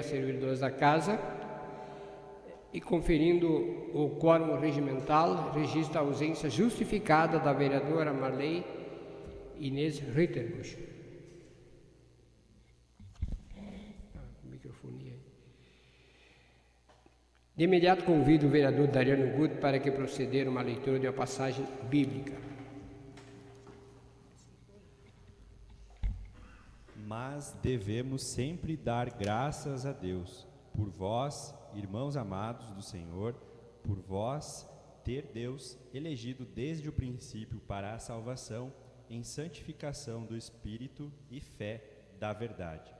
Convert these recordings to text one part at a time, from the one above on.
colegas servidores da Casa, e conferindo o quórum regimental, registra a ausência justificada da vereadora Marley Inês Ritterbusch. De imediato convido o vereador Dariano Guto para que proceder uma leitura de uma passagem bíblica. Mas devemos sempre dar graças a Deus, por vós, irmãos amados do Senhor, por vós ter Deus elegido desde o princípio para a salvação, em santificação do Espírito e fé da verdade.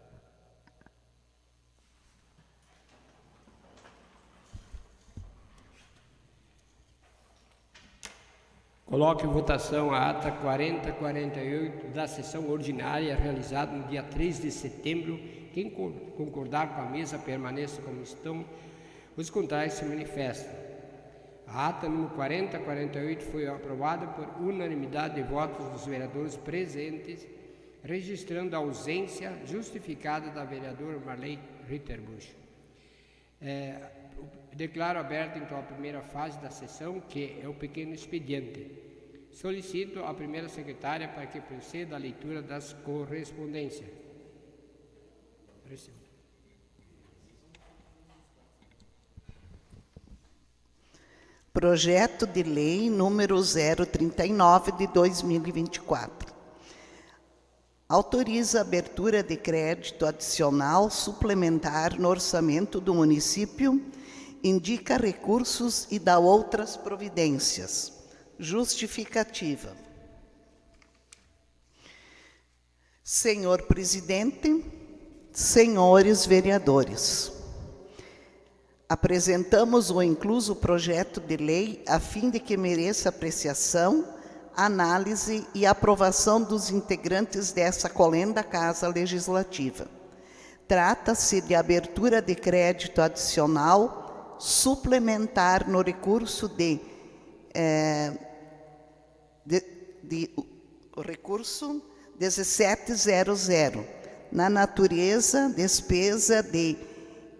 Coloque em votação a ata 4048 da sessão ordinária realizada no dia 3 de setembro. Quem concordar com a mesa permaneça como estão. Os contrários se manifestam. A ata número 4048 foi aprovada por unanimidade de votos dos vereadores presentes, registrando a ausência justificada da vereadora Marley Ritterbusch. Declaro aberta então a primeira fase da sessão, que é o pequeno expediente. Solicito a primeira secretária para que proceda a leitura das correspondências. Projeto de Lei número 039 de 2024. Autoriza a abertura de crédito adicional suplementar no orçamento do município, indica recursos e dá outras providências. Justificativa. Senhor Presidente, senhores vereadores, apresentamos o incluso projeto de lei a fim de que mereça apreciação, análise e aprovação dos integrantes dessa colenda Casa Legislativa. Trata-se de abertura de crédito adicional suplementar no recurso o recurso 1700, na natureza despesa de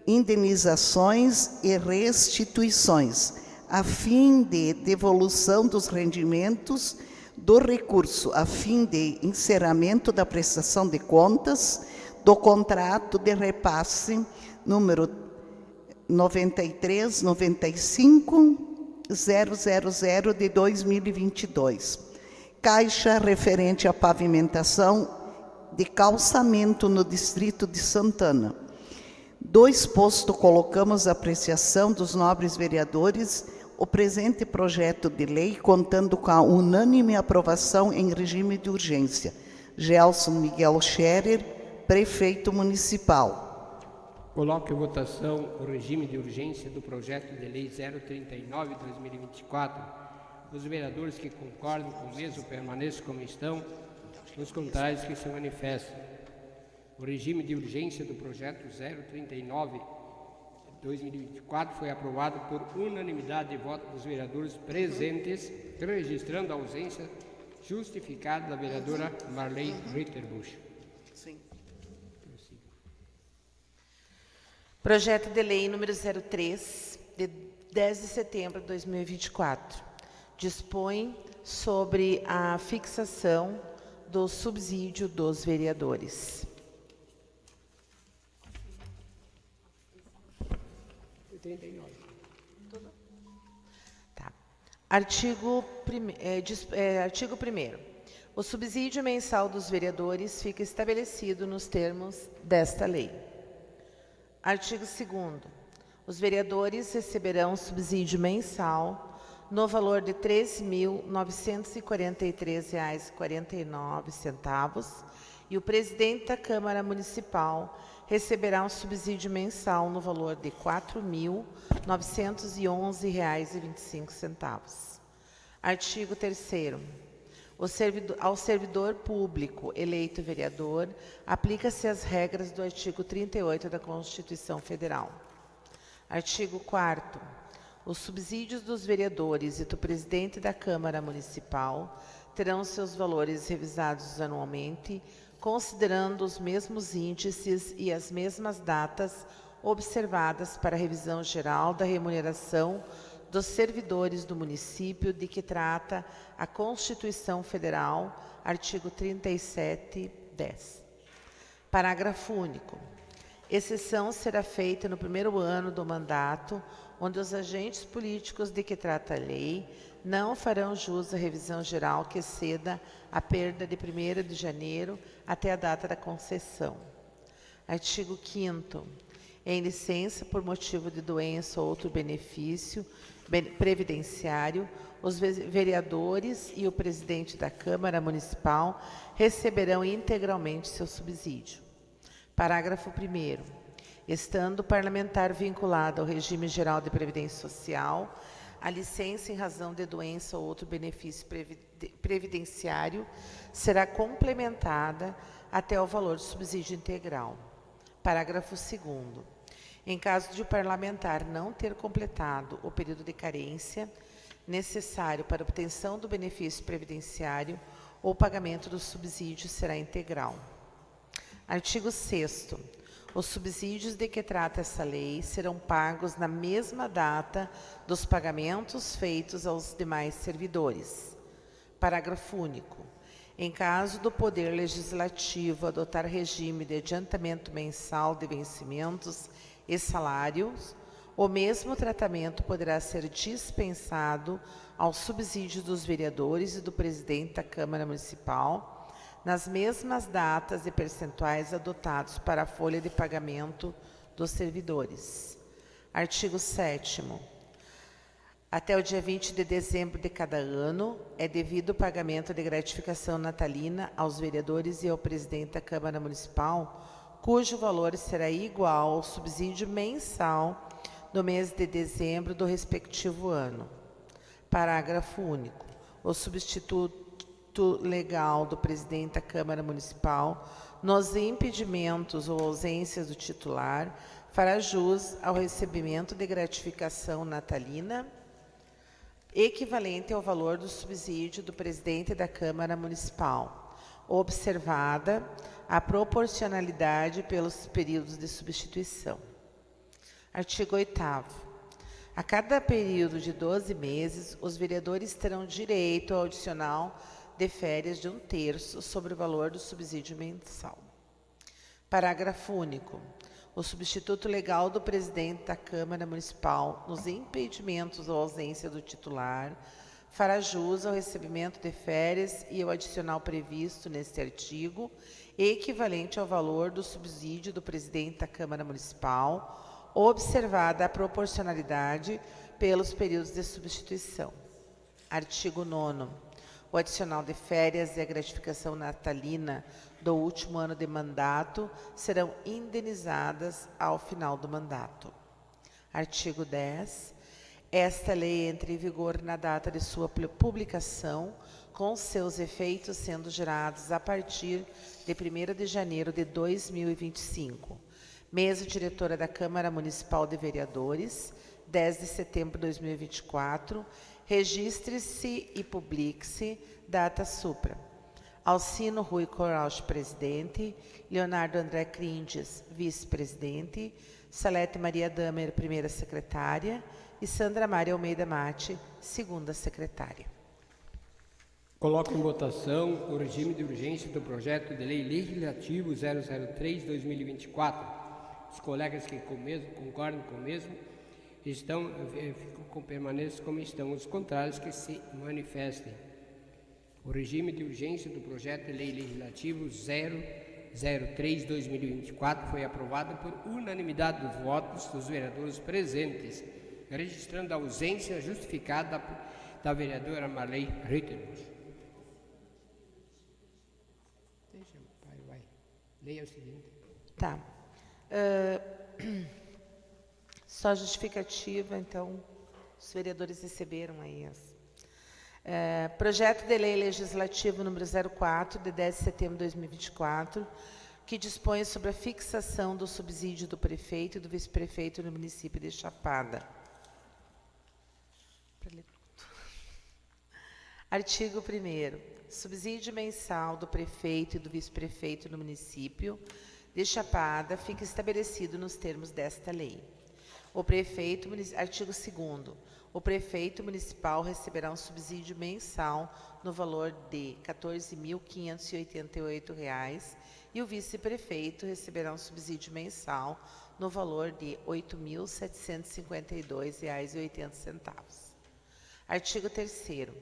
indenizações e restituições, a fim de devolução dos rendimentos do recurso, a fim de encerramento da prestação de contas do contrato de repasse número 9395-000 de 2022. Caixa referente à pavimentação de calçamento no distrito de Santana. Do exposto, colocamos a apreciação dos nobres vereadores o presente projeto de lei, contando com a unânime aprovação em regime de urgência. Gelson Miguel Scherer, prefeito municipal. Coloque em votação o regime de urgência do projeto de lei 039 de 2024. Os vereadores que concordam com o mesmo permaneçam como estão. Os contrários que se manifestam. O regime de urgência do projeto 039 de 2024 foi aprovado por unanimidade de votos dos vereadores presentes, registrando a ausência justificada da vereadora Marley Ritterbusch. Sim. Projeto de lei número 03, de 10 de setembro de 2024. Dispõe sobre a fixação do subsídio dos vereadores. Tá. Artigo 1º. O subsídio mensal dos vereadores fica estabelecido nos termos desta lei. Artigo 2º. Os vereadores receberão subsídio mensal no valor de R$ 13.943,49 e o presidente da Câmara Municipal receberá um subsídio mensal no valor de R$ 4.911,25. Artigo 3º. Ao servidor público eleito vereador, aplica-se as regras do artigo 38 da Constituição Federal. Artigo 4º. Os subsídios dos vereadores e do presidente da Câmara Municipal terão seus valores revisados anualmente, considerando os mesmos índices e as mesmas datas observadas para a revisão geral da remuneração dos servidores do município de que trata a Constituição Federal, artigo 37(10). Parágrafo único. Exceção será feita no primeiro ano do mandato, onde os agentes políticos de que trata a lei não farão jus à revisão geral que exceda a perda de 1º de janeiro até a data da concessão. Artigo 5º. Em licença por motivo de doença ou outro benefício previdenciário, os vereadores e o presidente da Câmara Municipal receberão integralmente seu subsídio. Parágrafo 1º. Estando o parlamentar vinculado ao regime geral de previdência social, a licença em razão de doença ou outro benefício previdenciário será complementada até o valor do subsídio integral. Parágrafo 2º. Em caso de o parlamentar não ter completado o período de carência necessário para a obtenção do benefício previdenciário, o pagamento do subsídio será integral. Artigo 6º. Os subsídios de que trata essa lei serão pagos na mesma data dos pagamentos feitos aos demais servidores. Parágrafo único. Em caso do Poder Legislativo adotar regime de adiantamento mensal de vencimentos e salários, o mesmo tratamento poderá ser dispensado ao subsídio dos vereadores e do presidente da Câmara Municipal, nas mesmas datas e percentuais adotados para a folha de pagamento dos servidores. Artigo 7º. Até o dia 20 de dezembro de cada ano, é devido o pagamento de gratificação natalina aos vereadores e ao presidente da Câmara Municipal, cujo valor será igual ao subsídio mensal do mês de dezembro do respectivo ano. Parágrafo único. O substituto legal do presidente da Câmara Municipal, nos impedimentos ou ausências do titular, fará jus ao recebimento de gratificação natalina equivalente ao valor do subsídio do presidente da Câmara Municipal, observada a proporcionalidade pelos períodos de substituição. Artigo 8º. A cada período de 12 meses, os vereadores terão direito ao adicional de férias de 1/3 sobre o valor do subsídio mensal. Parágrafo único. O substituto legal do presidente da Câmara Municipal, nos impedimentos ou ausência do titular, fará jus ao recebimento de férias e ao adicional previsto neste artigo, equivalente ao valor do subsídio do presidente da Câmara Municipal, observada a proporcionalidade pelos períodos de substituição. Artigo 9º. O adicional de férias e a gratificação natalina do último ano de mandato serão indenizadas ao final do mandato. Artigo 10. Esta lei entra em vigor na data de sua publicação, com seus efeitos sendo gerados a partir de 1º de janeiro de 2025. Mesa diretora da Câmara Municipal de Vereadores, 10 de setembro de 2024. Registre-se e publique-se data supra. Alcino Rui Corauch, presidente. Leonardo André Crindes, vice-presidente. Salete Maria Damer, primeira secretária. E Sandra Maria Almeida Mate, segunda secretária. Coloco em votação o regime de urgência do projeto de lei legislativo 003/2024. Os colegas que concordam com o mesmo permaneçam como estão. Os contrários que se manifestem. O regime de urgência do projeto de lei legislativo 003/2024 foi aprovado por unanimidade dos votos dos vereadores presentes, registrando a ausência justificada da vereadora Marley Rittenbusch. Deixa, pai, vai. Leia o seguinte. Tá. Só justificativa, então, os vereadores receberam aí as... projeto de lei legislativo número 04, de 10 de setembro de 2024, que dispõe sobre a fixação do subsídio do prefeito e do vice-prefeito no município de Chapada. Artigo 1º. Subsídio mensal do prefeito e do vice-prefeito no município de Chapada fica estabelecido nos termos desta lei. Artigo 2º. O prefeito municipal receberá um subsídio mensal no valor de R$ 14.588 e o vice-prefeito receberá um subsídio mensal no valor de R$ 8.752,80. Artigo 3º.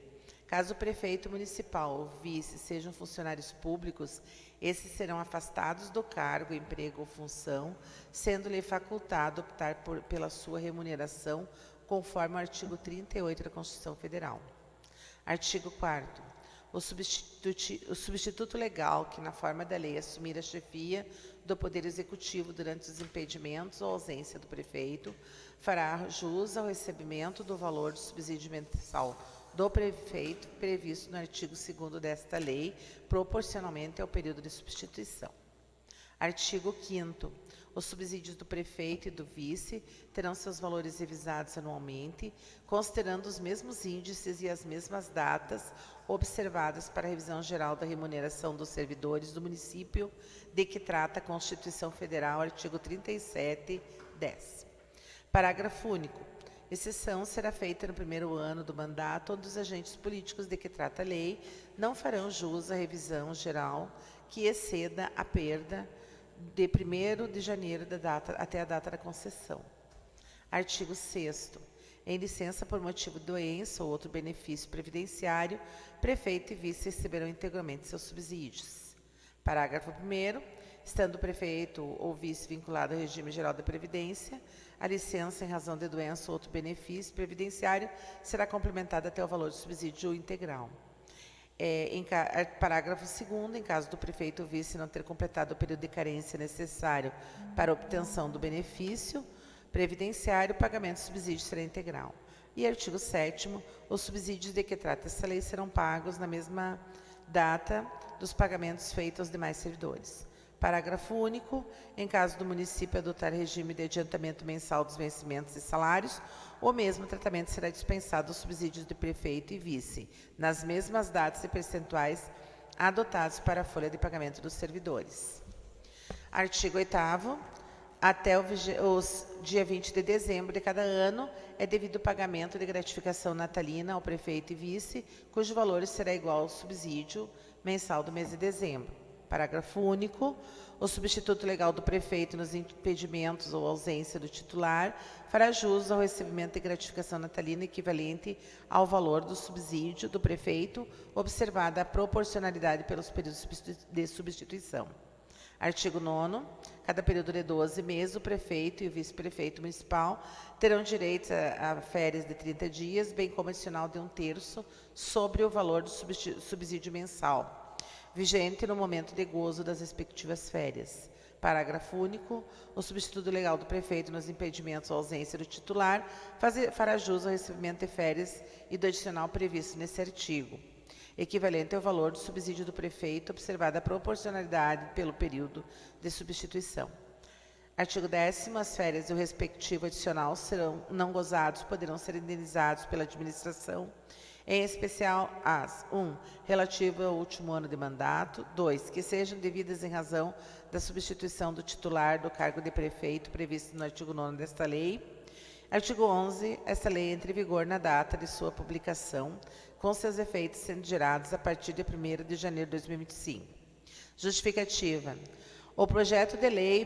Caso o prefeito municipal ou vice sejam funcionários públicos, esses serão afastados do cargo, emprego ou função, sendo-lhe facultado optar pela sua remuneração, conforme o artigo 38 da Constituição Federal. Artigo 4º. O substituto legal que, na forma da lei, assumir a chefia do Poder Executivo durante os impedimentos ou ausência do prefeito, fará jus ao recebimento do valor do subsídio mensal do prefeito previsto no artigo 2º desta lei, proporcionalmente ao período de substituição. Artigo 5º. Os subsídios do prefeito e do vice terão seus valores revisados anualmente, considerando os mesmos índices e as mesmas datas observadas para a revisão geral da remuneração dos servidores do município, de que trata a Constituição Federal, artigo 37, 10. Parágrafo único. Exceção será feita no primeiro ano do mandato, onde os agentes políticos de que trata a lei não farão jus à revisão geral que exceda a perda de 1º de janeiro até a data da concessão. Artigo 6º. Em licença por motivo de doença ou outro benefício previdenciário, prefeito e vice receberão integralmente seus subsídios. Parágrafo 1º. Estando o prefeito ou vice vinculado ao regime geral da Previdência, a licença em razão de doença ou outro benefício previdenciário será complementada até o valor do subsídio integral. Parágrafo 2º, em caso do prefeito ou vice não ter completado o período de carência necessário para a obtenção do benefício previdenciário, o pagamento do subsídio será integral. E artigo 7º, os subsídios de que trata essa lei serão pagos na mesma data dos pagamentos feitos aos demais servidores. Parágrafo único. Em caso do município adotar regime de adiantamento mensal dos vencimentos e salários, o mesmo tratamento será dispensado aos subsídios de prefeito e vice, nas mesmas datas e percentuais adotados para a folha de pagamento dos servidores. Artigo 8º. Até o dia 20 de dezembro de cada ano é devido o pagamento de gratificação natalina ao prefeito e vice, cujo valor será igual ao subsídio mensal do mês de dezembro. Parágrafo único. O substituto legal do prefeito nos impedimentos ou ausência do titular fará jus ao recebimento de gratificação natalina equivalente ao valor do subsídio do prefeito, observada a proporcionalidade pelos períodos de substituição. Artigo 9º. Cada período de 12 meses, o prefeito e o vice-prefeito municipal terão direito a férias de 30 dias, bem como adicional de 1/3 sobre o valor do subsídio mensal, vigente no momento de gozo das respectivas férias. Parágrafo único. O substituto legal do prefeito nos impedimentos ou ausência do titular fará jus ao recebimento de férias e do adicional previsto nesse artigo, equivalente ao valor do subsídio do prefeito, observada a proporcionalidade pelo período de substituição. Artigo 10º. As férias do respectivo adicional serão não gozados, poderão ser indenizados pela administração, em especial as 1. Relativo ao último ano de mandato. 2. Que sejam devidas em razão da substituição do titular do cargo de prefeito previsto no artigo 9º desta lei. Artigo 11. Esta lei entra em vigor na data de sua publicação, com seus efeitos sendo gerados a partir de 1º de janeiro de 2025. Justificativa. O projeto de lei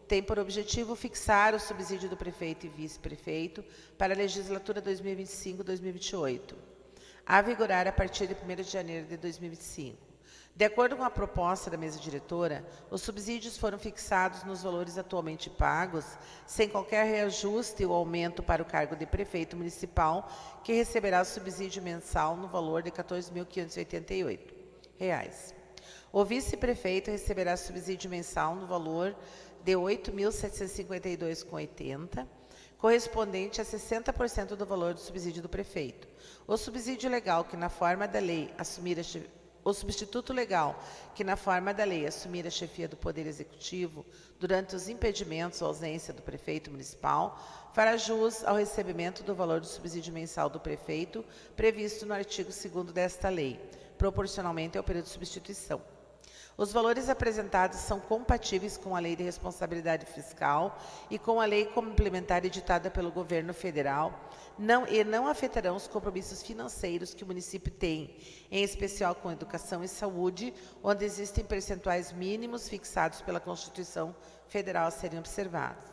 tem por objetivo fixar o subsídio do prefeito e vice-prefeito para a legislatura 2025-2028, a vigorar a partir de 1º de janeiro de 2025. De acordo com a proposta da mesa diretora, os subsídios foram fixados nos valores atualmente pagos, sem qualquer reajuste ou aumento para o cargo de prefeito municipal, que receberá o subsídio mensal no valor de R$ 14.588. O vice-prefeito receberá subsídio mensal no valor de R$ 8.752,80, correspondente a 60% do valor do subsídio do prefeito. O subsídio legal que, na forma da lei, o substituto legal que, na forma da lei, assumir a chefia do Poder Executivo durante os impedimentos ou ausência do prefeito municipal, fará jus ao recebimento do valor do subsídio mensal do prefeito, previsto no artigo 2º desta lei, proporcionalmente ao período de substituição. Os valores apresentados são compatíveis com a Lei de Responsabilidade Fiscal e com a Lei Complementar editada pelo Governo Federal e não afetarão os compromissos financeiros que o município tem, em especial com educação e saúde, onde existem percentuais mínimos fixados pela Constituição Federal a serem observados.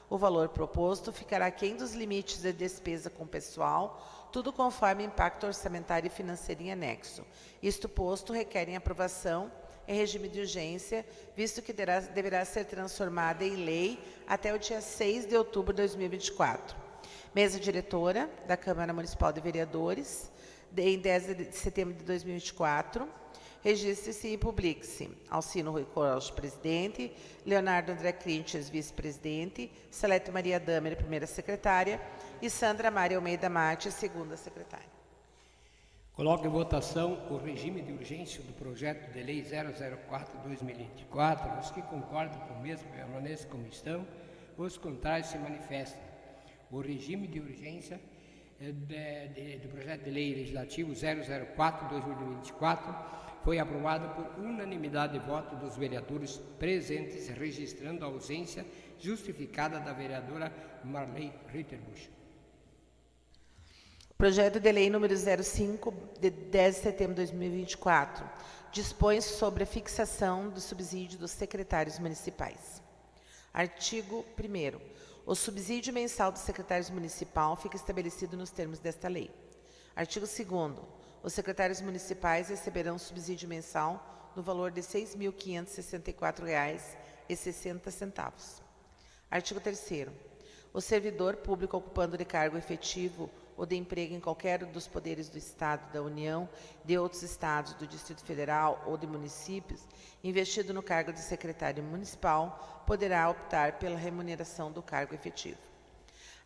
O valor proposto ficará aquém dos limites de despesa com pessoal, tudo conforme impacto orçamentário e financeiro em anexo. Isto posto, requerem aprovação em regime de urgência, visto que deverá ser transformada em lei até o dia 6 de outubro de 2024. Mesa diretora da Câmara Municipal de Vereadores, em 10 de setembro de 2024, registre-se e publique-se Alcino Rui Coros, presidente, Leonardo André Crinches, vice-presidente, Celeste Maria Damer, primeira secretária, e Sandra Maria Almeida Mate, segunda secretária. Coloco em votação o regime de urgência do projeto de lei 004/2024. Os que concordam com o mesmo permaneçam como estão, os contrários se manifestam. O regime de urgência do projeto de lei legislativo 004/2024 foi aprovado por unanimidade de voto dos vereadores presentes, registrando a ausência justificada da vereadora Marley Ritterbusch. Projeto de lei número 05, de 10 de setembro de 2024, dispõe sobre a fixação do subsídio dos secretários municipais. Artigo 1º. O subsídio mensal do secretário municipal fica estabelecido nos termos desta lei. Artigo 2º. Os secretários municipais receberão subsídio mensal no valor de R$ 6.564,60. Artigo 3º. O servidor público ocupando de cargo efetivo ou de emprego em qualquer dos poderes do Estado, da União, de outros estados, do Distrito Federal ou de municípios, investido no cargo de secretário municipal, poderá optar pela remuneração do cargo efetivo.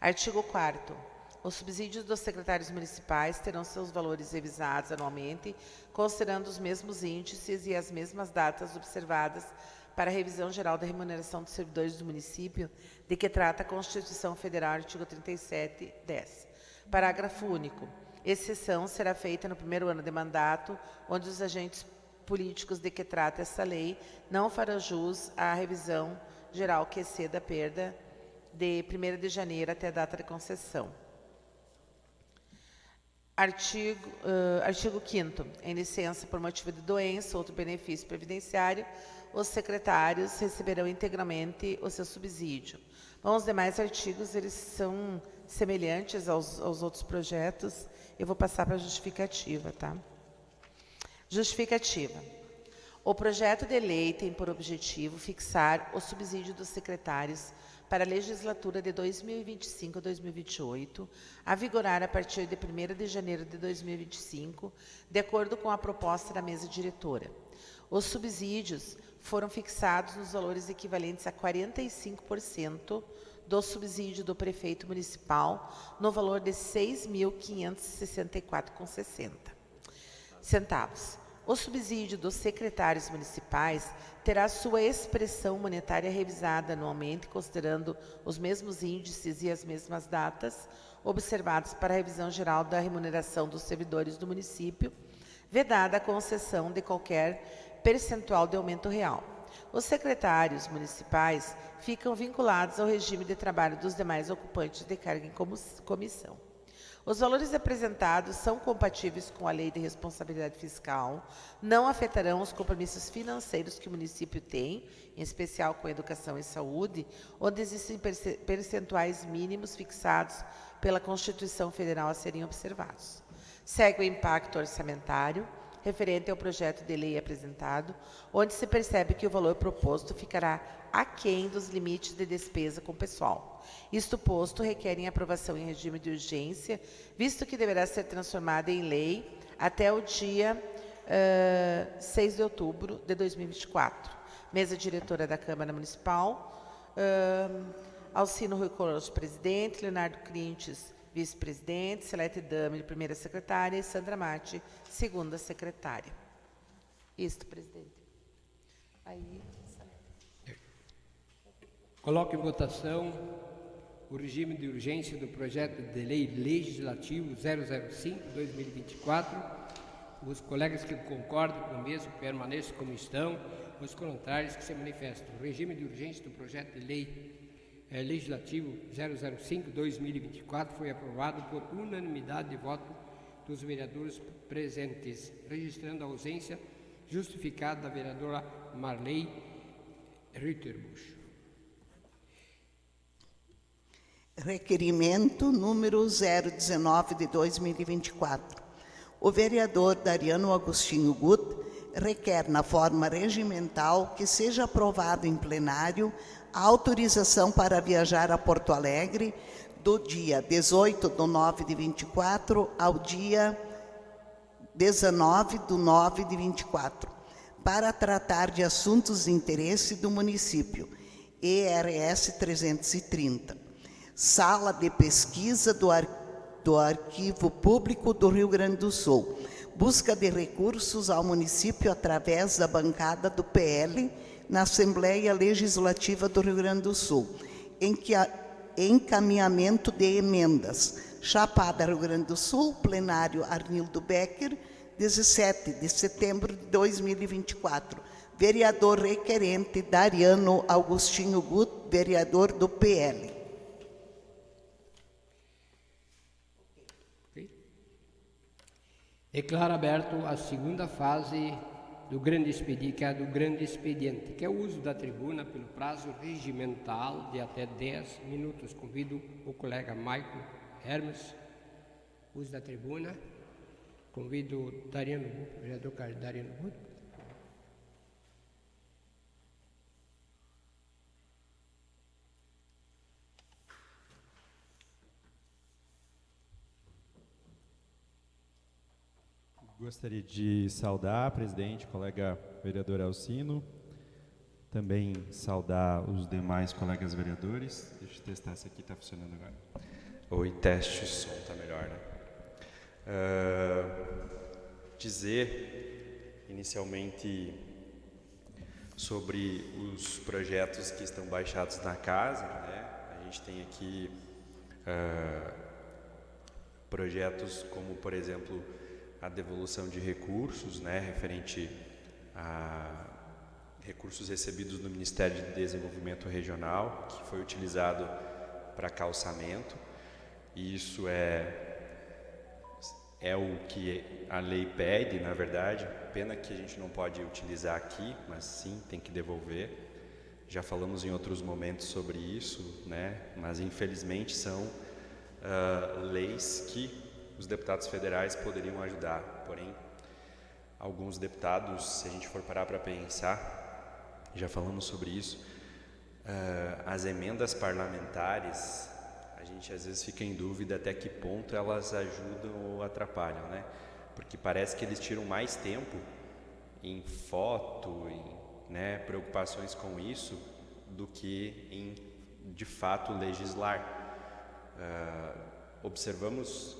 Artigo 4º. Os subsídios dos secretários municipais terão seus valores revisados anualmente, considerando os mesmos índices e as mesmas datas observadas para a revisão geral da remuneração dos servidores do município, de que trata a Constituição Federal, artigo 37, 10. Parágrafo único. Exceção será feita no primeiro ano de mandato, onde os agentes políticos de que trata essa lei não farão jus à revisão geral que exceda a perda de 1º de janeiro até a data de concessão. Artigo 5º. Em licença por motivo de doença ou outro benefício previdenciário, os secretários receberão integralmente o seu subsídio. Bom, os demais artigos, eles são semelhantes aos outros projetos. Eu vou passar para a justificativa, tá? Justificativa. O projeto de lei tem por objetivo fixar o subsídio dos secretários para a legislatura de 2025 a 2028, a vigorar a partir de 1º de janeiro de 2025, de acordo com a proposta da mesa diretora. Os subsídios foram fixados nos valores equivalentes a 45% do subsídio do prefeito municipal, no valor de R$ 6.564,60. O subsídio dos secretários municipais terá sua expressão monetária revisada anualmente, considerando os mesmos índices e as mesmas datas observados para a revisão geral da remuneração dos servidores do município, vedada a concessão de qualquer percentual de aumento real. Os secretários municipais ficam vinculados ao regime de trabalho dos demais ocupantes de cargo em comissão. Os valores apresentados são compatíveis com a Lei de Responsabilidade Fiscal, não afetarão os compromissos financeiros que o município tem, em especial com a educação e saúde, onde existem percentuais mínimos fixados pela Constituição Federal a serem observados. Segue o impacto orçamentário referente ao projeto de lei apresentado, onde se percebe que o valor proposto ficará aquém dos limites de despesa com pessoal. Isto posto, requerem aprovação em regime de urgência, visto que deverá ser transformada em lei até o dia 6 de outubro de 2024. Mesa diretora da Câmara Municipal, Alcino Rui Coros, presidente, Leonardo Crinches, vice-presidente, Celeste Damer, primeira secretária, e Sandra Mate, segunda secretária. Isto, presidente. Aí, coloco em votação o regime de urgência do projeto de lei legislativo 005/2024, Os colegas que concordam com o mesmo permaneçam como estão. Os contrários que se manifestam. O regime de urgência do projeto de lei legislativo 005/2024 foi aprovado por unanimidade de voto dos vereadores presentes, registrando a ausência justificada da vereadora Marley Ritterbusch. Requerimento número 019 de 2024. O vereador Dariano Agostinho Gut requer, na forma regimental, que seja aprovado em plenário a autorização para viajar a Porto Alegre do dia 18/9/24 ao dia 19/9/24, para tratar de assuntos de interesse do município, ERS 330. Sala de pesquisa do Arquivo Público do Rio Grande do Sul. Busca de recursos ao município através da bancada do PL na Assembleia Legislativa do Rio Grande do Sul. Encaminhamento de emendas. Chapada, Rio Grande do Sul, plenário Arnildo Becker, 17 de setembro de 2024. Vereador requerente Dariano Agostinho Gut, vereador do PL. Declaro aberto a segunda fase do grande expediente, que é o uso da tribuna pelo prazo regimental de até 10 minutos. Convido o colega Michael Hermes, uso da tribuna. Convido o vereador Dariano Gut. Gostaria de saudar a presidente, colega vereador Alcino, também saudar os demais colegas vereadores. Deixa eu testar se aqui está funcionando agora. Oi, teste, o som está melhor, né? Dizer, inicialmente, sobre os projetos que estão baixados na casa, né? A gente tem aqui projetos como, por exemplo, a devolução de recursos, né, referente a recursos recebidos do Ministério de Desenvolvimento Regional, que foi utilizado para calçamento. E isso é o que a lei pede, na verdade. Pena que a gente não pode utilizar aqui, mas sim, tem que devolver. Já falamos em outros momentos sobre isso, né, mas infelizmente são leis que os deputados federais poderiam ajudar, porém, alguns deputados, se a gente for parar para pensar, já falamos sobre isso, as emendas parlamentares, a gente às vezes fica em dúvida até que ponto elas ajudam ou atrapalham, né? Porque parece que eles tiram mais tempo em foto, em, né, preocupações com isso, do que em, de fato, legislar. Observamos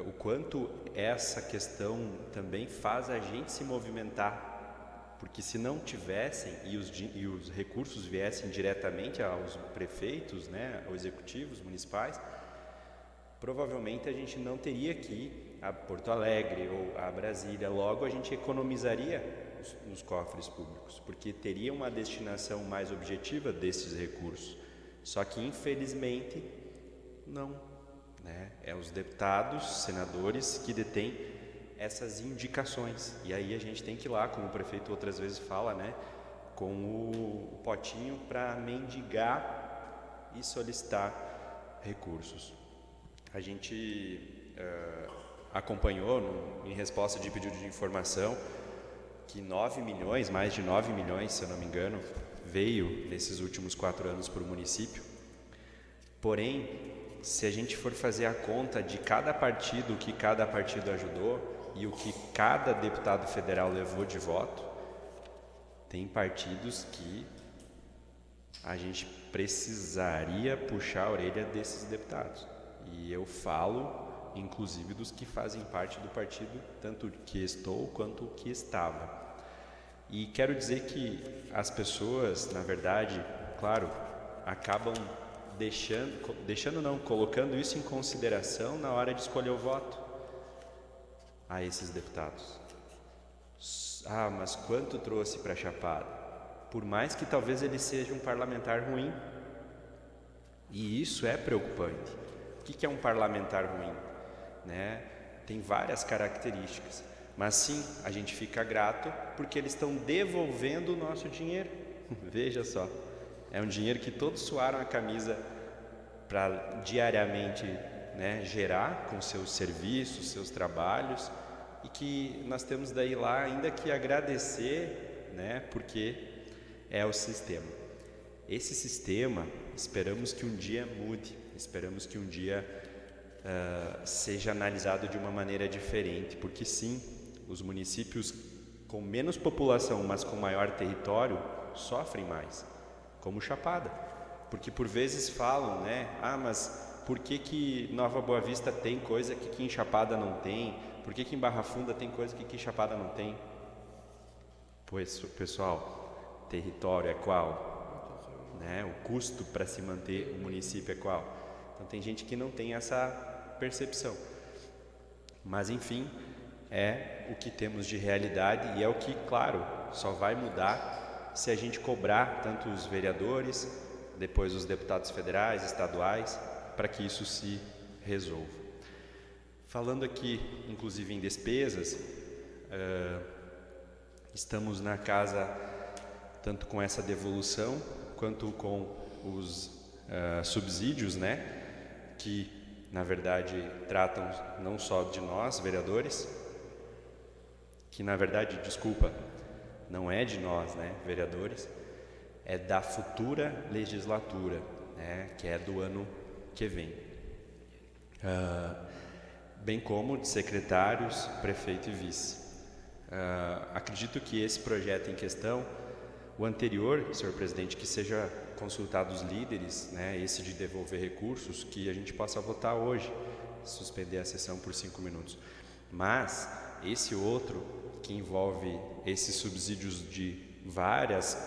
o quanto essa questão também faz a gente se movimentar, porque se não tivessem e os recursos viessem diretamente aos prefeitos, né, aos executivos municipais, provavelmente a gente não teria que ir a Porto Alegre ou a Brasília, logo a gente economizaria nos cofres públicos, porque teria uma destinação mais objetiva desses recursos, só que infelizmente não. Né? É os deputados, senadores que detêm essas indicações, e aí a gente tem que ir lá, como o prefeito outras vezes fala, né, com o potinho para mendigar e solicitar recursos. A gente acompanhou, em resposta de pedido de informação, que 9 milhões, mais de 9 milhões, se eu não me engano, veio nesses últimos 4 anos para o município. Porém, se a gente for fazer a conta de cada partido, o que cada partido ajudou e o que cada deputado federal levou de voto, tem partidos que a gente precisaria puxar a orelha desses deputados. E eu falo, inclusive, dos que fazem parte do partido, tanto que estou quanto que estava. E quero dizer que as pessoas, na verdade, claro, acabam colocando isso em consideração na hora de escolher o voto a esses deputados. Mas quanto trouxe para Chapada? Por mais que talvez ele seja um parlamentar ruim. E isso é preocupante. O que é um parlamentar ruim? Né? Tem várias características. Mas sim, a gente fica grato porque eles estão devolvendo o nosso dinheiro. Veja só, é um dinheiro que todos suaram a camisa para diariamente, né, gerar com seus serviços, seus trabalhos, e que nós temos daí lá ainda que agradecer, né, porque é o sistema. Esse sistema, esperamos que um dia mude, esperamos que um dia seja analisado de uma maneira diferente, porque sim, os municípios com menos população, mas com maior território, sofrem mais, como Chapada, porque por vezes falam, né, mas por que Nova Boa Vista tem coisa que aqui em Chapada não tem? Por que em Barra Funda tem coisa que aqui em Chapada não tem? Pois, pessoal, território é qual? Né? O custo para se manter o município é qual? Então tem gente que não tem essa percepção. Mas enfim, é o que temos de realidade e é o que, claro, só vai mudar se a gente cobrar tanto os vereadores, depois os deputados federais, estaduais, para que isso se resolva. Falando aqui, inclusive, em despesas, estamos na casa tanto com essa devolução quanto com os subsídios, né, que na verdade tratam não só de nós, vereadores, que na verdade, desculpa, não é de nós, né, vereadores, é da futura legislatura, né, que é do ano que vem. Bem como de secretários, prefeito e vice. Acredito que esse projeto em questão, o anterior, senhor presidente, que seja consultado os líderes, né, esse de devolver recursos, que a gente possa votar hoje, suspender a sessão por 5 minutos. Mas esse outro, que envolve esses subsídios de vários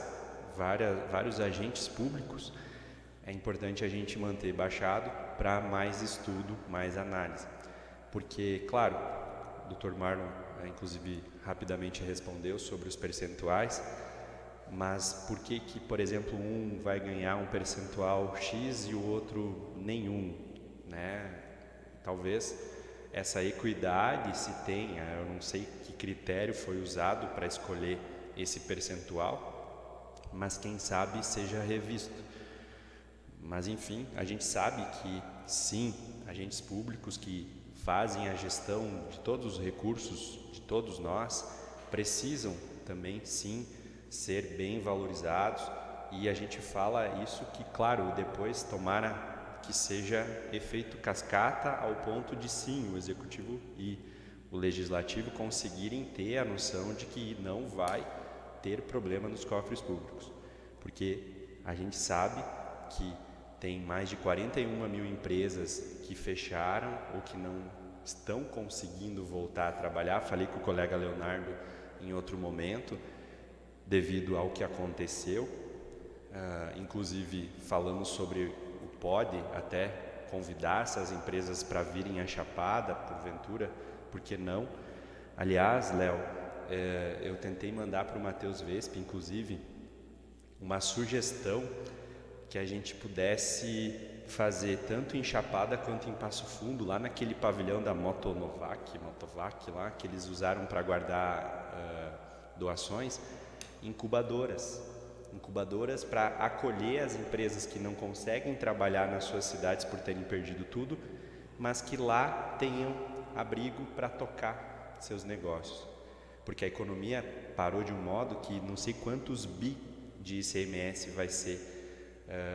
agentes públicos, é importante a gente manter baixado para mais estudo, mais análise. Porque, claro, o Dr. Marlon, inclusive, rapidamente respondeu sobre os percentuais, mas por que, por exemplo, um vai ganhar um percentual X e o outro nenhum, né? Talvez essa equidade se tenha, eu não sei que critério foi usado para escolher esse percentual, mas quem sabe seja revisto. Mas enfim, a gente sabe que sim, agentes públicos que fazem a gestão de todos os recursos de todos nós precisam também sim ser bem valorizados, e a gente fala isso que, claro, depois tomara que seja efeito cascata ao ponto de sim, o executivo e o legislativo conseguirem ter a noção de que não vai ter problema nos cofres públicos, porque a gente sabe que tem mais de 41 mil empresas que fecharam ou que não estão conseguindo voltar a trabalhar. Falei com o colega Leonardo em outro momento, devido ao que aconteceu. Inclusive falamos sobre o POD, até convidar essas empresas para virem à Chapada, porventura, por que não? Aliás, Léo, eu tentei mandar para o Matheus Vesp, inclusive, uma sugestão que a gente pudesse fazer tanto em Chapada quanto em Passo Fundo, lá naquele pavilhão da Motovac lá, que eles usaram para guardar doações, incubadoras para acolher as empresas que não conseguem trabalhar nas suas cidades por terem perdido tudo, mas que lá tenham abrigo para tocar seus negócios, porque a economia parou de um modo que não sei quantos bi de ICMS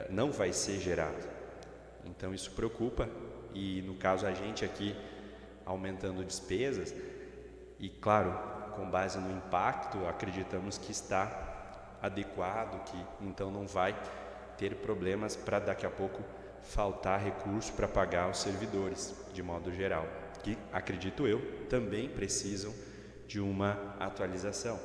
não vai ser gerado. Então isso preocupa, e no caso a gente aqui aumentando despesas, e claro, com base no impacto, acreditamos que está adequado, que então não vai ter problemas para daqui a pouco faltar recurso para pagar os servidores, de modo geral, que acredito eu também precisam de uma atualização.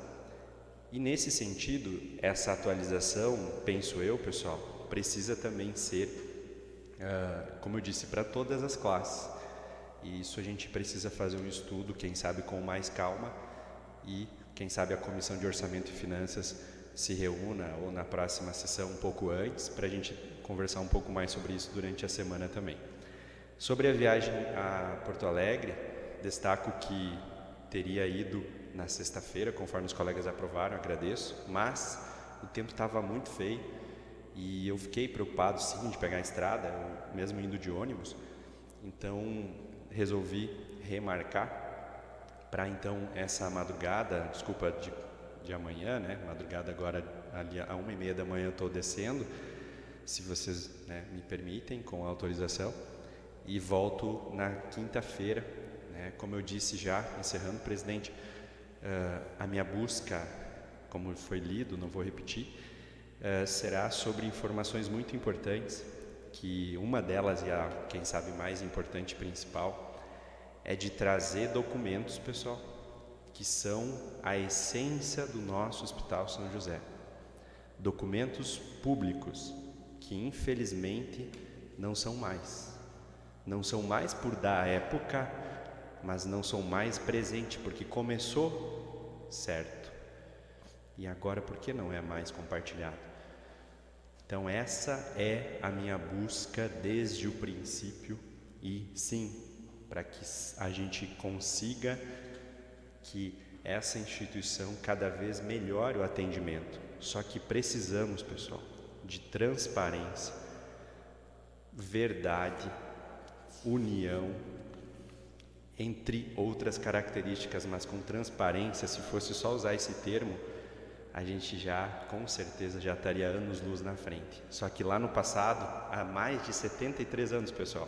E nesse sentido, essa atualização, penso eu, pessoal, precisa também ser, como eu disse, para todas as classes. E isso a gente precisa fazer um estudo, quem sabe com mais calma, e quem sabe a Comissão de Orçamento e Finanças se reúna ou na próxima sessão um pouco antes, para a gente conversar um pouco mais sobre isso durante a semana também. Sobre a viagem a Porto Alegre, destaco que teria ido na sexta-feira, conforme os colegas aprovaram, agradeço, mas o tempo estava muito feio e eu fiquei preocupado sim de pegar a estrada, mesmo indo de ônibus, então resolvi remarcar para então essa madrugada, de amanhã, né? Madrugada agora ali a 1h30 da manhã eu estou descendo, se vocês, né, me permitem, com a autorização, e volto na quinta-feira, né? Como eu disse já, encerrando, presidente, a minha busca, como foi lido, não vou repetir, será sobre informações muito importantes, que uma delas, e a, quem sabe, mais importante e principal, é de trazer documentos, pessoal, que são a essência do nosso Hospital São José. Documentos públicos, que infelizmente não são mais. Não são mais por da época, mas não são mais presente, porque começou certo. E agora por que não é mais compartilhado? Então essa é a minha busca desde o princípio e sim, para que a gente consiga que essa instituição cada vez melhore o atendimento. Só que precisamos, pessoal, de transparência, verdade, união, entre outras características, mas com transparência. Se fosse só usar esse termo, a gente já, com certeza, já estaria anos-luz na frente. Só que lá no passado, há mais de 73 anos, pessoal,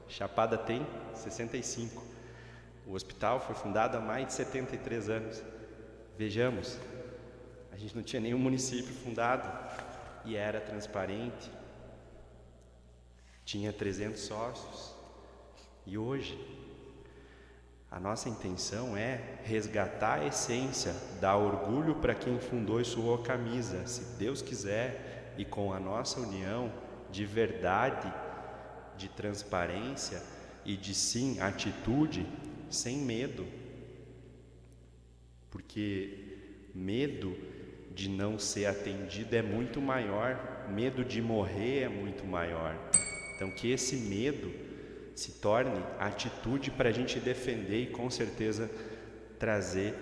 Chapada tem 65. O hospital foi fundado há mais de 73 anos. Vejamos, a gente não tinha nenhum município fundado e era transparente. Tinha 300 sócios. E hoje, a nossa intenção é resgatar a essência, dar orgulho para quem fundou e suou a camisa, se Deus quiser, e com a nossa união de verdade, de transparência e de sim atitude, sem medo, porque medo de não ser atendido é muito maior, medo de morrer é muito maior. Então que esse medo se torne atitude para a gente defender e com certeza trazer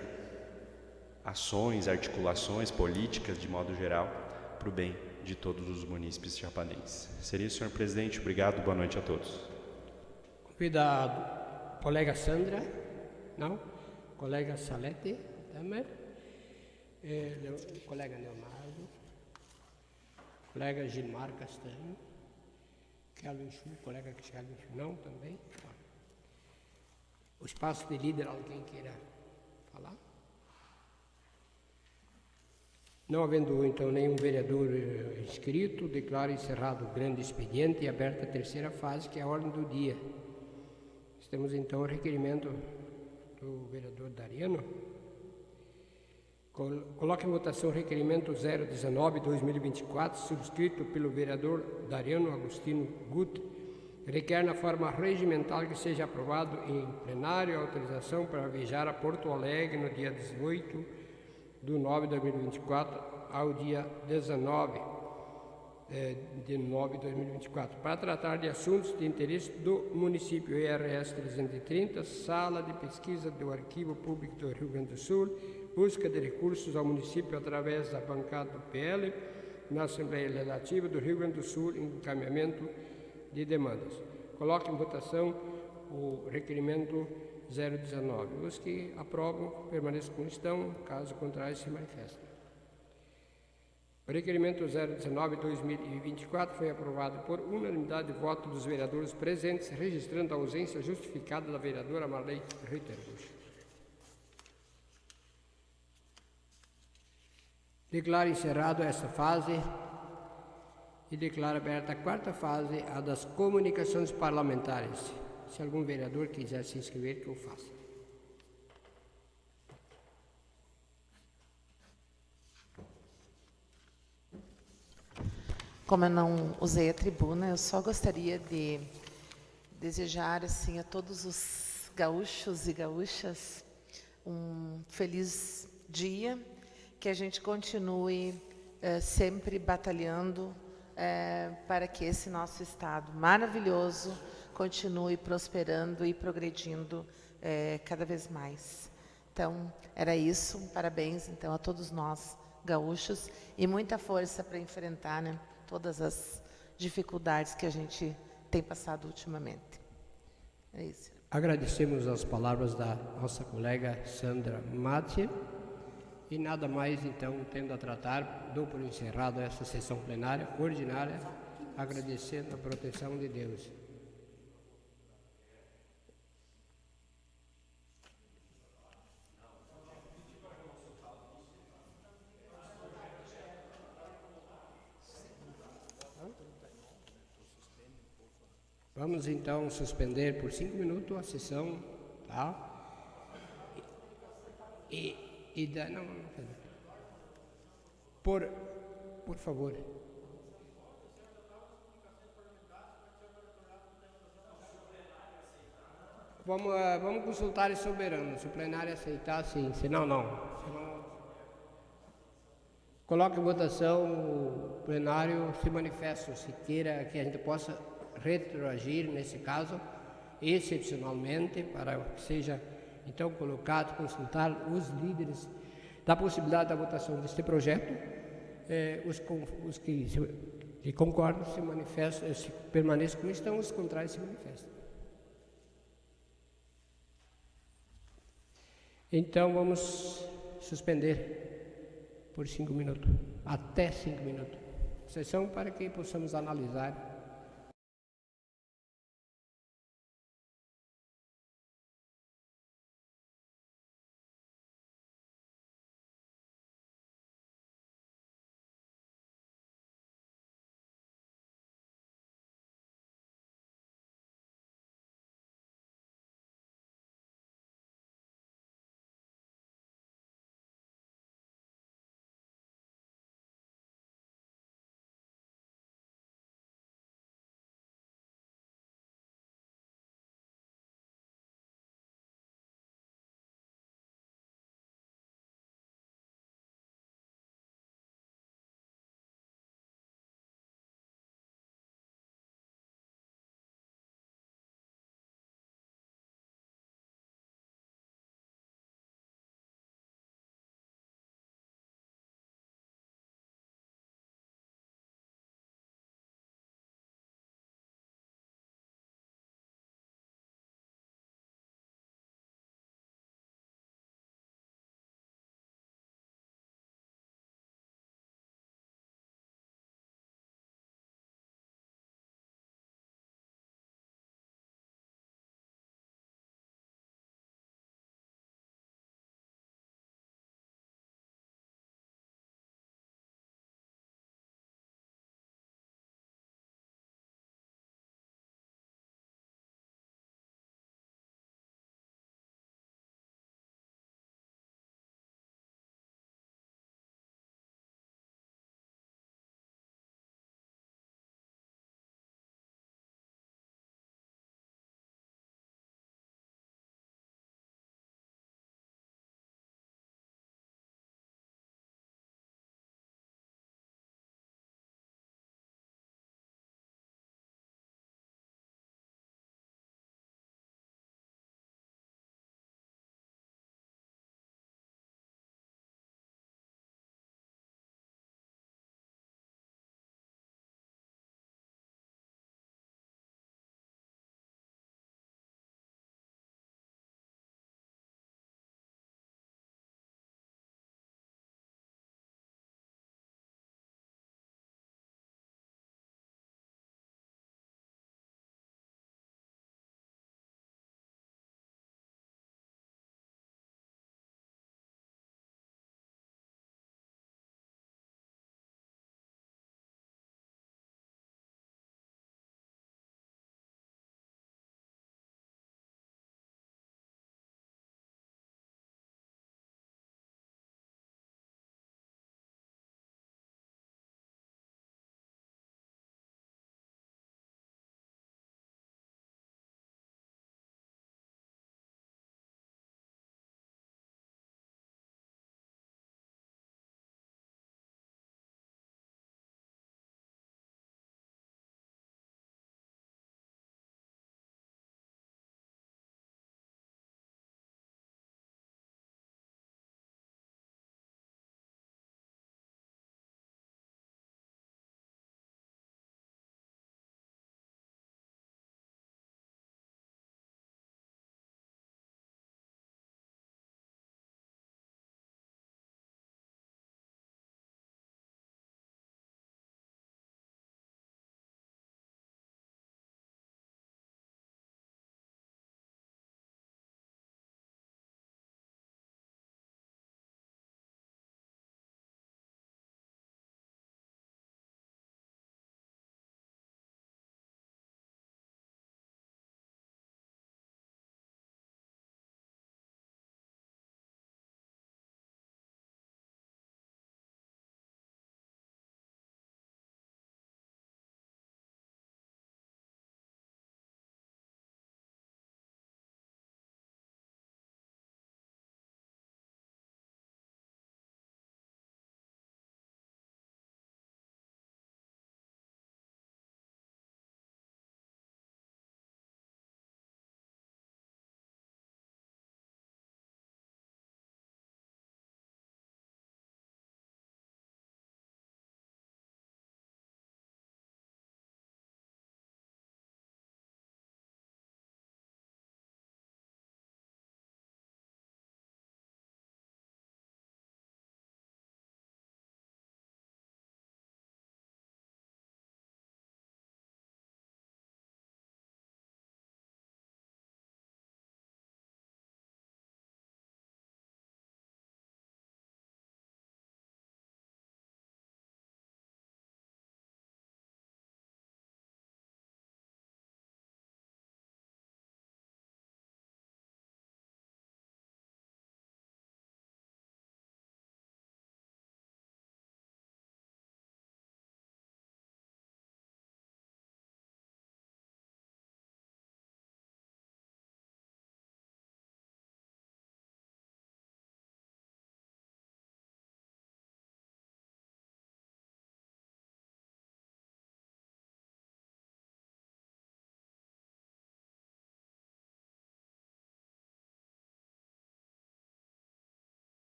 ações, articulações políticas de modo geral para o bem de todos os munícipes chapadenses. Seria isso, senhor presidente. Obrigado, boa noite a todos. Convidado. Colega Sandra, não? Colega Salete, também. Colega Leonardo. Colega Gilmar Castanho. Kelvin Chu, colega Kelvin Chu, não, também. O espaço de líder, alguém queira falar? Não havendo, então, nenhum vereador inscrito, declaro encerrado o grande expediente e aberta a terceira fase, que é a ordem do dia. Temos então o requerimento do vereador Dariano. Coloque em votação o requerimento 019/2024, subscrito pelo vereador Dariano Agostino Gutt. Requer na forma regimental que seja aprovado em plenário a autorização para viajar a Porto Alegre no dia 18/9/2024 ao dia 19 de 9 de 2024, para tratar de assuntos de interesse do município. IRS 330, Sala de Pesquisa do Arquivo Público do Rio Grande do Sul, busca de recursos ao município através da bancada do PL na Assembleia Legislativa do Rio Grande do Sul, encaminhamento de demandas. Coloque em votação o requerimento 019. Os que aprovam permaneçam como estão, caso contrário se manifestem. O requerimento 019/2024 foi aprovado por unanimidade de voto dos vereadores presentes, registrando a ausência justificada da vereadora Marley Ritterbusch. Declaro encerrado esta fase e declaro aberta a quarta fase, a das comunicações parlamentares. Se algum vereador quiser se inscrever, que eu faça. Como eu não usei a tribuna, eu só gostaria de desejar a todos os gaúchos e gaúchas um feliz dia, que a gente continue sempre batalhando para que esse nosso estado maravilhoso continue prosperando e progredindo cada vez mais. Então, era isso. Parabéns, então, a todos nós, gaúchos, e muita força para enfrentar, né, todas as dificuldades que a gente tem passado ultimamente. É isso. Agradecemos as palavras da nossa colega Sandra Matti. E nada mais, então, tendo a tratar, dou por encerrado essa sessão plenária ordinária, agradecendo a proteção de Deus. Vamos, então, suspender por 5 minutos a sessão, tá? Não, por favor. Vamos consultar o soberano. Se o plenário aceitar, sim. Senão, não. Coloque em votação, o plenário se manifesta, se queira que a gente possa retroagir, nesse caso, excepcionalmente, para que seja, então, colocado, consultar os líderes da possibilidade da votação deste projeto. Os que concordam se manifestam, se permaneçam como estão, os contrários se manifestam. Então, vamos suspender por 5 minutos, até 5 minutos. Sessão para que possamos analisar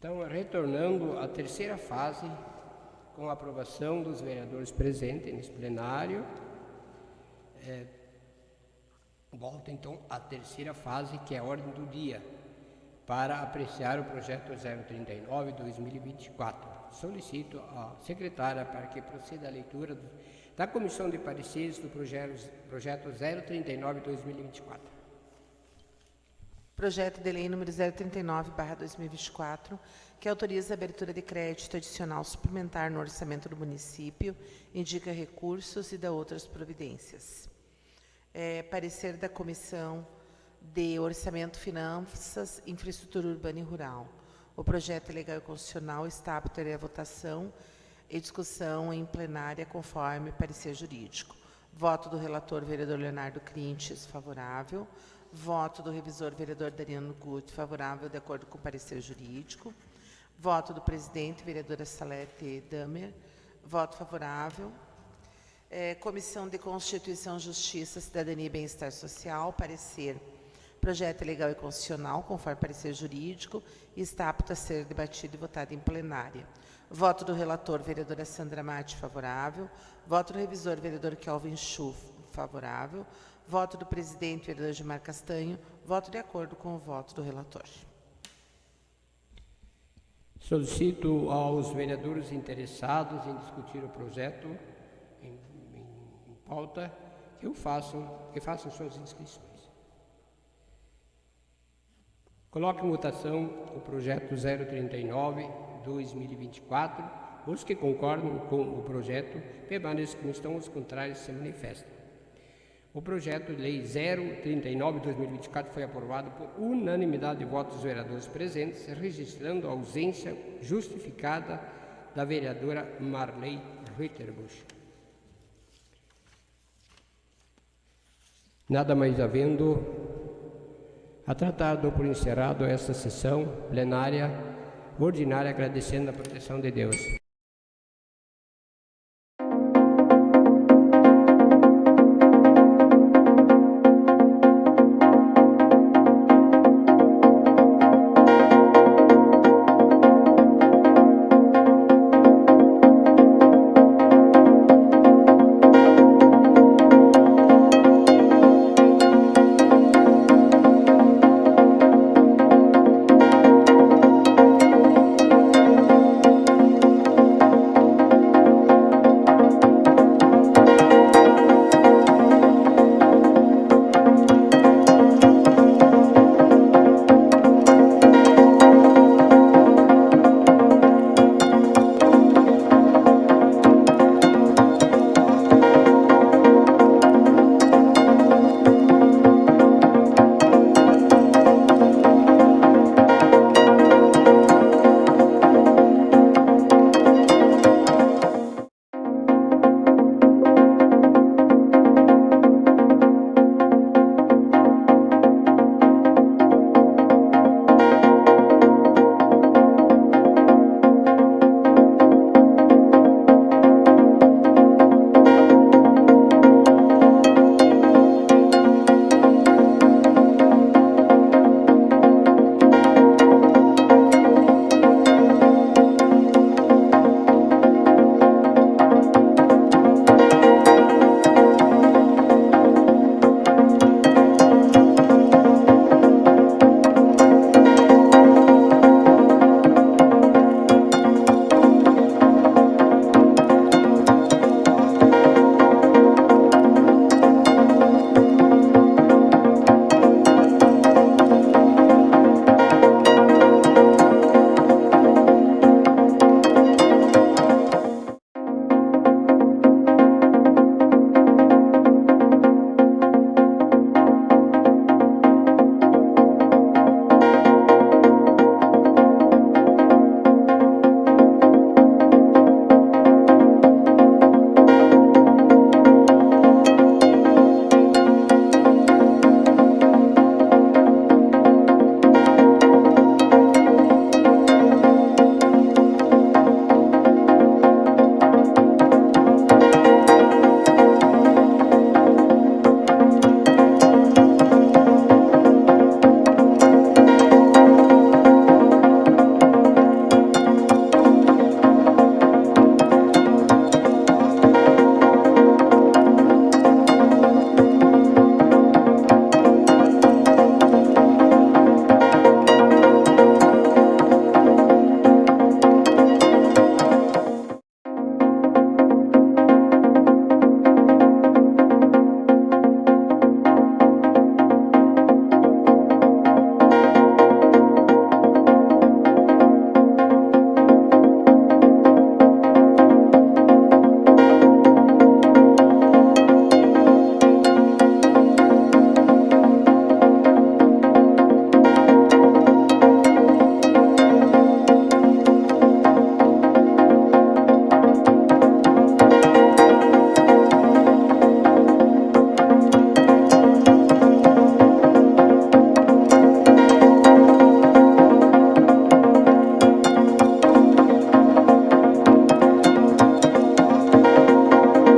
Então, retornando à terceira fase, com a aprovação dos vereadores presentes nesse plenário, volta então à terceira fase, que é a ordem do dia, para apreciar o projeto 039/2024. Solicito à secretária para que proceda a leitura da comissão de pareceres do projeto 039/2024. Projeto de lei número 039/2024, que autoriza a abertura de crédito adicional suplementar no orçamento do município, indica recursos e dá outras providências. Parecer da Comissão de Orçamento, Finanças, Infraestrutura Urbana e Rural. O projeto legal e constitucional está apto à votação e discussão em plenária conforme parecer jurídico. Voto do relator, vereador Leonardo Crintes, favorável. Voto do revisor, vereador Dariano Gutt, favorável, de acordo com o parecer jurídico. Voto do presidente, vereadora Salete Damer, voto favorável. Comissão de Constituição, Justiça, Cidadania e Bem-Estar Social, parecer. Projeto legal e constitucional, conforme parecer jurídico, e está apto a ser debatido e votado em plenária. Voto do relator, vereadora Sandra Matti, favorável. Voto do revisor, vereador Kelvin Schuh, favorável. Voto do presidente, vereador Gilmar Castanho. Voto de acordo com o voto do relator. Solicito aos vereadores interessados em discutir o projeto em pauta que façam suas inscrições. Coloque em votação o projeto 039/2024. Os que concordam com o projeto permaneçam como estão, os contrários se manifestam. O projeto de lei 039/2024 foi aprovado por unanimidade de votos dos vereadores presentes, registrando a ausência justificada da vereadora Marley Ritterbusch. Nada mais havendo a tratar, dou por encerrado esta sessão plenária ordinária, agradecendo a proteção de Deus.